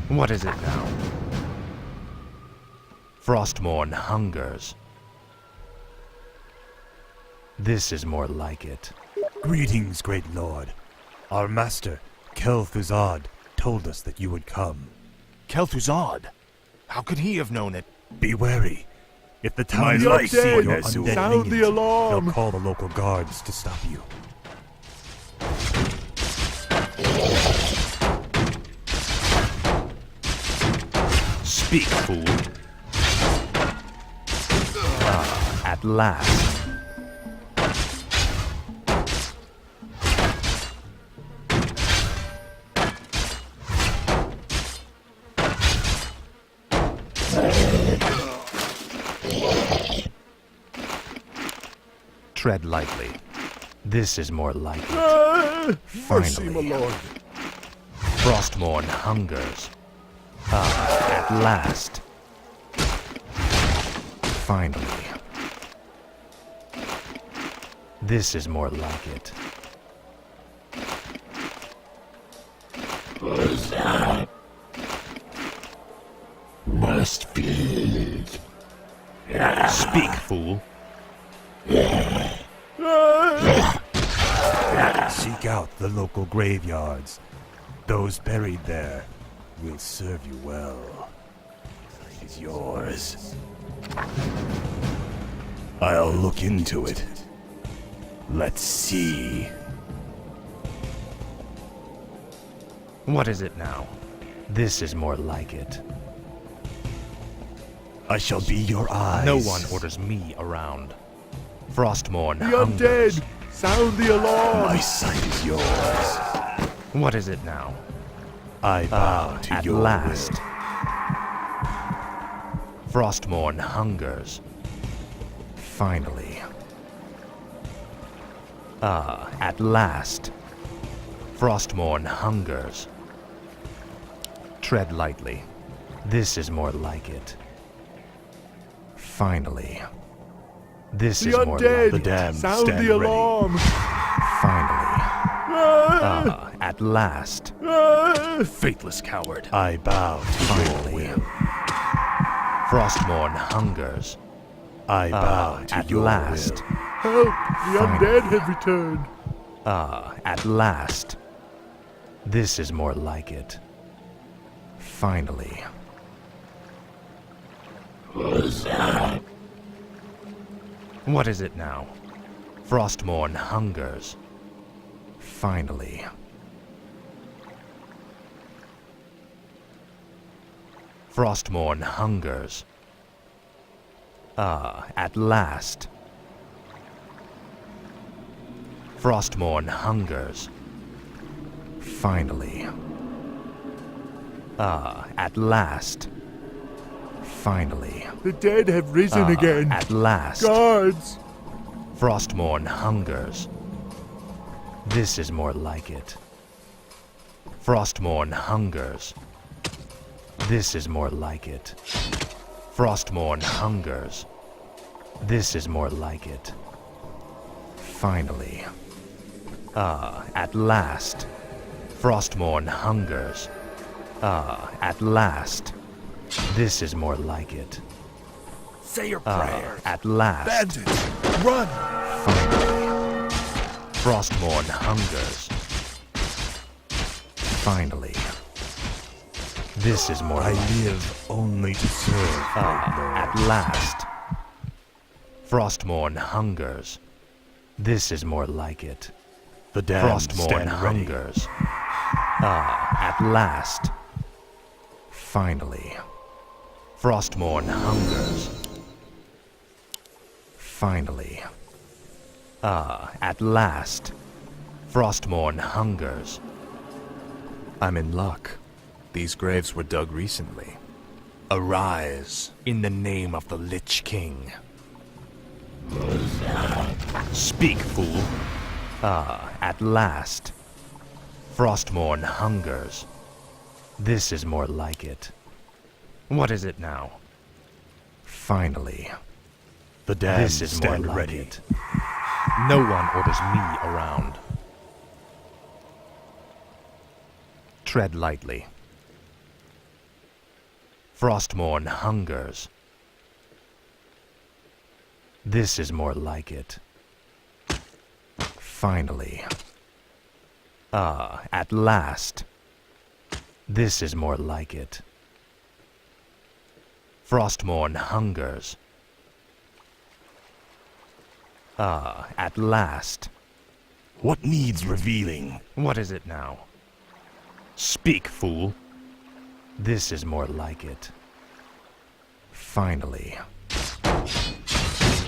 What is it now? Frostmourne hungers. This is more like it. Greetings, great lord. Our master, Kel'Thuzad, told us that you would come. Kel'Thuzad? How could he have known it? Be wary. If the town life see your Undead, undead sound the minions, alarm. they'll call the local guards to stop you. Speak, fool. At last. Tread lightly. This is more like it. Mercy, my Finally. lord. Frostmourne hungers. At last. Finally. This is more like it. Must be. Speak, fool. Seek out the local graveyards. Those buried there will serve you well. It is yours. I'll look into it. Let's see. What is it now? This is more like it. I shall be your eyes. No one orders me around. Frostmourne The hungers. undead, sound the alarm. My sight is yours. What is it now? I bow to At your last. will. Frostmourne hungers. Finally. At last. Frostmourne hungers. Tread lightly. This is more like it. Finally. This The is more like undead, The damned sound stand the ready. alarm. Finally. At last. Faithless coward. I bow to Finally. your will. Frostmourne hungers. I bow to At your last. will. Help, the undead have returned. At last. This is more like it. Finally. What is it now? Frostmourne hungers. Finally. Frostmourne hungers. At last. Frostmourne hungers. Finally. At last. Finally. The dead have risen again. At last. Guards. Frostmourne hungers. This is more like it. Frostmourne hungers. This is more like it. Frostmourne hungers. This is more like it. Finally. At last. Frostmourne hungers. At last. This is more like it. Say your prayers. At last. Bandits, run. Finally. Frostmourne hungers. Finally. This is more I like live only to serve, great lord. At last. Frostmourne hungers. This is more like it. The damned Frostmourne stand ready. hungers. At last. Finally. Frostmourne hungers. Finally. At last. Frostmourne hungers. I'm in luck. These graves were dug recently. Arise in the name of the Lich King. Speak, fool. At last. Frostmourne hungers. This is more like it. What is it now? Finally. The damned This is more stand like ready. it. No one orders me around. Tread lightly. Frostmourne hungers. This is more like it. Finally. Ah, at last. This is more like it. Frostmourne hungers. Ah, at last. What needs revealing? What is it now? Speak, fool. This is more like it. Finally.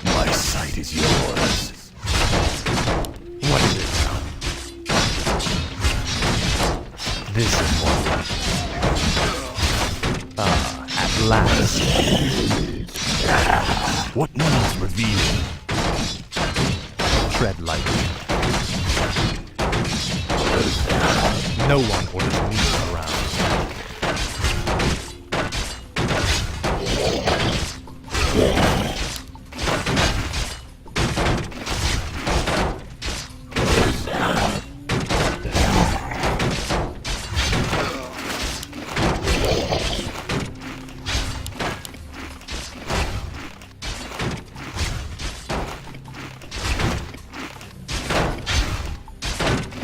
My sight is yours. What is it now? This is more like it. Ah, at last. What needs revealing? Tread lightly. No one orders me around.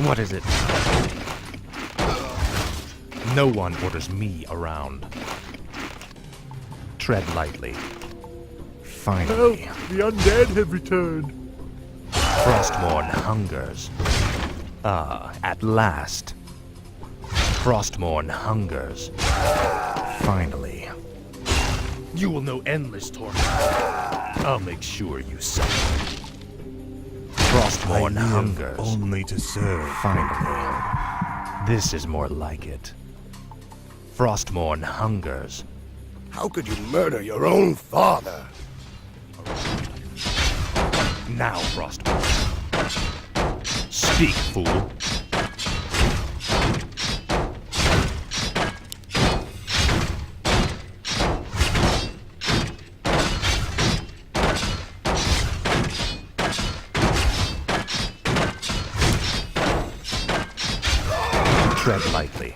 What is it? No one orders me around. Tread lightly. Finally. Help! The undead have returned. Frostmourne hungers. Ah, at last. Frostmourne hungers. Finally. You will know endless torment. I'll make sure you suffer. Frostmourne I live hungers. only to serve. Finally. This is more like it. Frostmourne hungers. How could you murder your own father? Now, Frostmourne. Speak, fool. Tread lightly.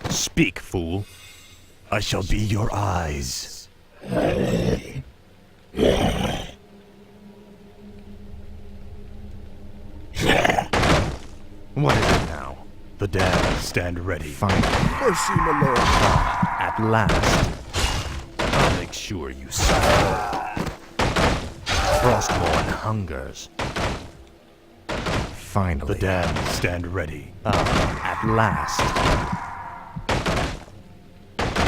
Speak, fool. I shall be your eyes. What is it now? The damned stand ready. Finally. Mercy, my lord. At last. I'll make sure you suffer. Frostmourne hungers. Finally. The damned stand ready. At last.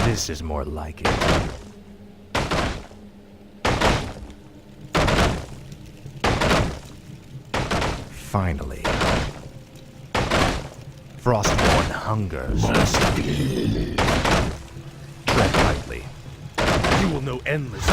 This is more like it. Finally. Frostmourne hungers. Tread lightly. You will know endless.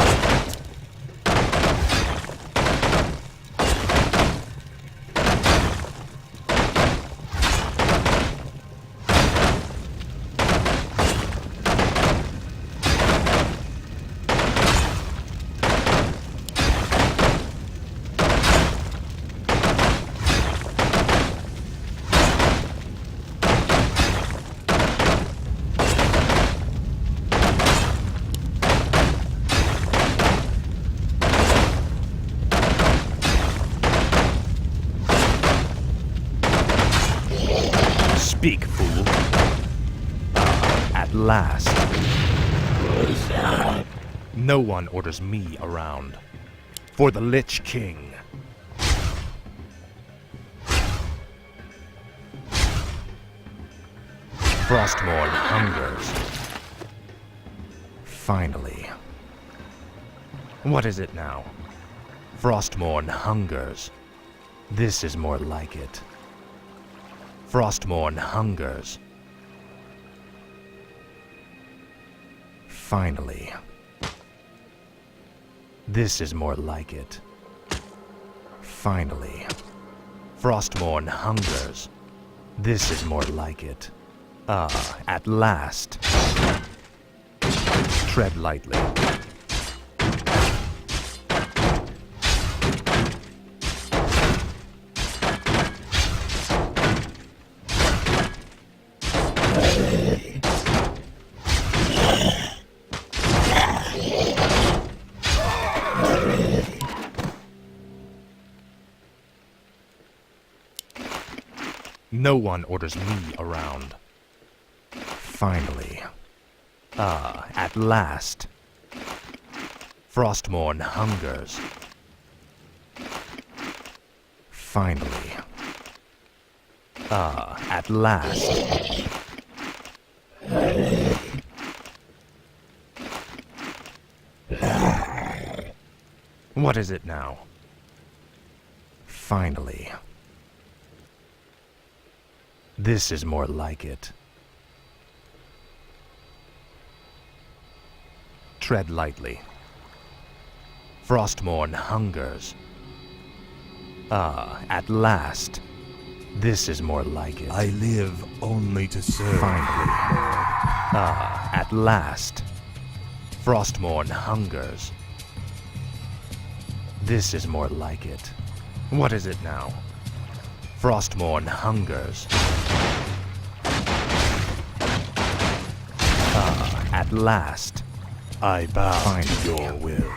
Speak, fool. At last. No one orders me around. For the Lich King. Frostmourne hungers. Finally. What is it now? Frostmourne hungers. This is more like it. Frostmourne hungers. Finally. This is more like it. Finally. Frostmourne hungers. This is more like it. At last. Tread lightly. No one orders me around. Finally. At last. Frostmourne hungers. Finally. At last. What is it now? Finally. This is more like it. Tread lightly. Frostmourne hungers. At last. This is more like it. I live only to serve. Finally. At last. Frostmourne hungers. This is more like it. What is it now? Frostmourne hungers. At last. I bow Finally. to your will.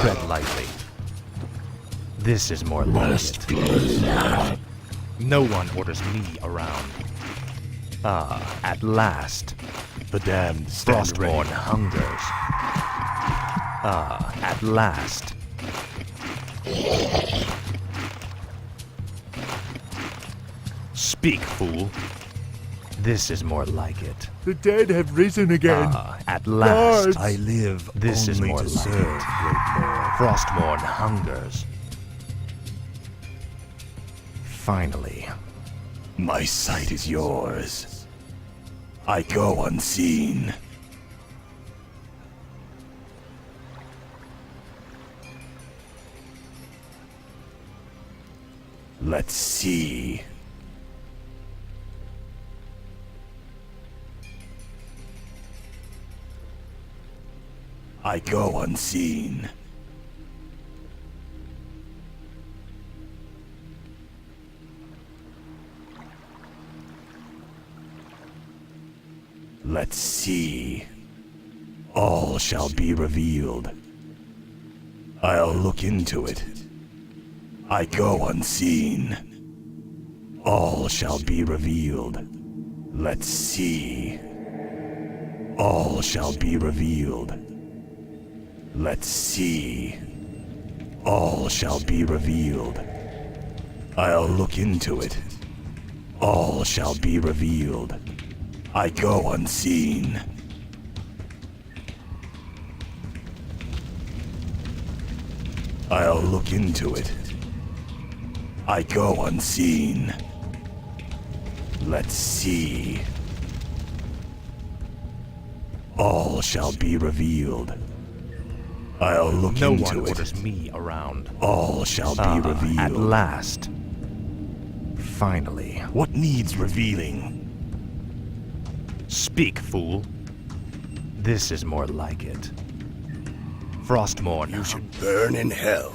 Tread lightly. This is more like it. No one orders me around. At last. The damned stand ready. Frostmourne hungers. At last. Speak, fool. This is more like it. The dead have risen again. At last. Guards! I live This is only more to like serve, it. great lord. Frostmourne hungers. Finally. My sight is yours. I go unseen. Let's see. I go unseen. Let's see. All shall be revealed. I'll look into it. I go unseen. All shall be revealed. Let's see. All shall be revealed. Let's see. All shall be revealed. I'll look into it. All shall be revealed. I go unseen. I'll look into it. I go unseen. Let's see. All shall be revealed. I'll look No into one it. orders me around. All shall be revealed. At last. Finally. What needs revealing? Speak, fool. This is more like it. Frostmourne. You should burn in hell.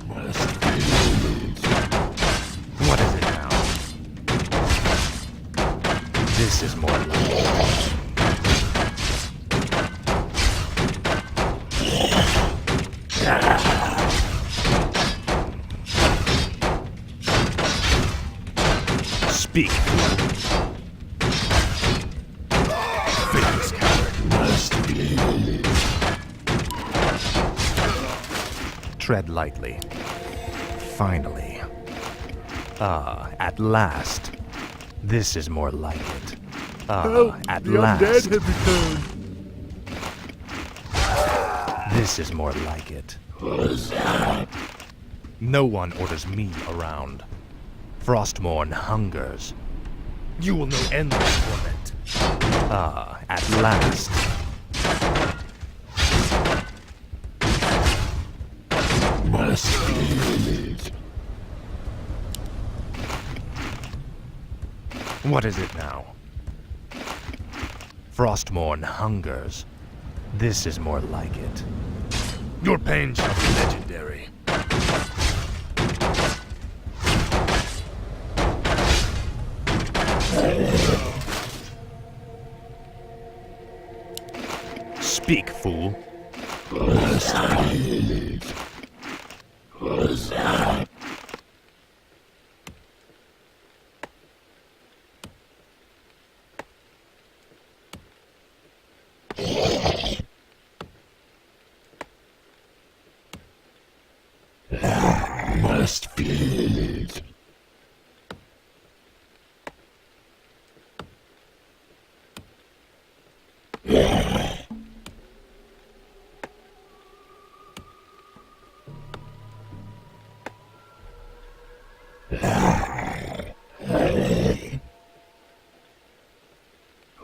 What is it now? This is more like it. Speak, fool. Famous coward. Tread lightly. Finally. At last. This is more like it. Help! At The last. undead have returned. This is more like it. No one orders me around. Frostmourne hungers. You will know endless torment. Ah, at last. Must feel it. What is it now? Frostmourne hungers. This is more like it. Your pain shall be legendary. Speak, fool. Must feel it. What's that? Must feel it.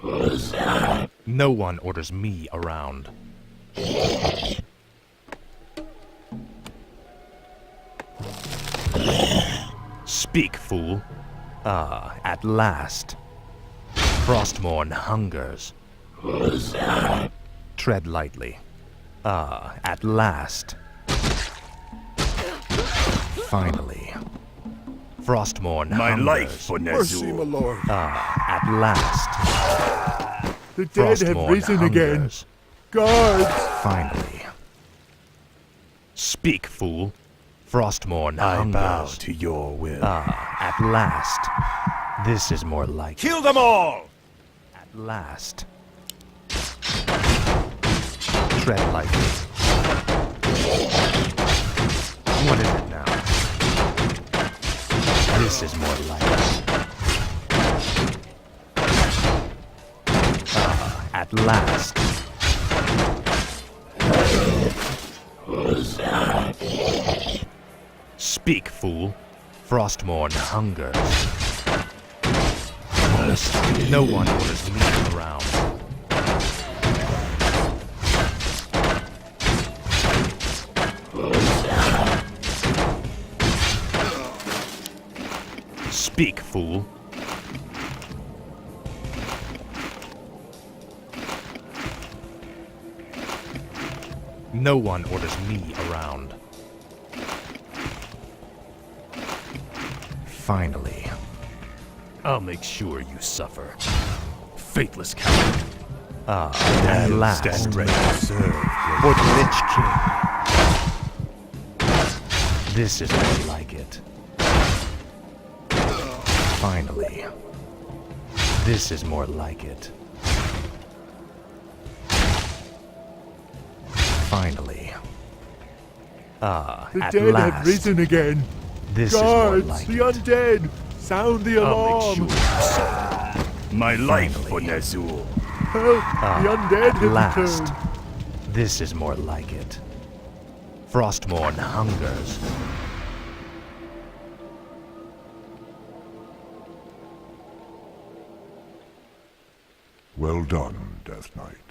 What's that? No one orders me around. Speak, fool. Ah, at last. Frostmourne hungers. What's that? Tread lightly. Ah, at last. Finally. Frostmourne My hungers. life for Mercy, my Nezul. lord. Ah, at last. The dead have Frostmourne risen again. hungers. Guards! Finally. Speak, fool. Frostmourne I hungers. bow to your will. Ah, at last. This is more like Kill them all! At last. Tread lightly. What is it now? This is more like it. Ah, at last. What's that? Speak, fool. Frostmourne hungers. Must feel No one orders me around. Speak, fool. No one orders me around. Finally. I'll make sure you suffer. Faithless coward. Ah, at last. Stand ready to serve. For the Lich King. This is more like it. Finally. This is more like it. Finally. Ah, The at dead last. have risen again. This is more Guards, like the it. undead! Sound the I'll alarm! make sure you suffer. My life for Finally. Nezul. Help! the undead At have last. returned. This is more like it. Frostmourne hungers. Well done, Death Knight.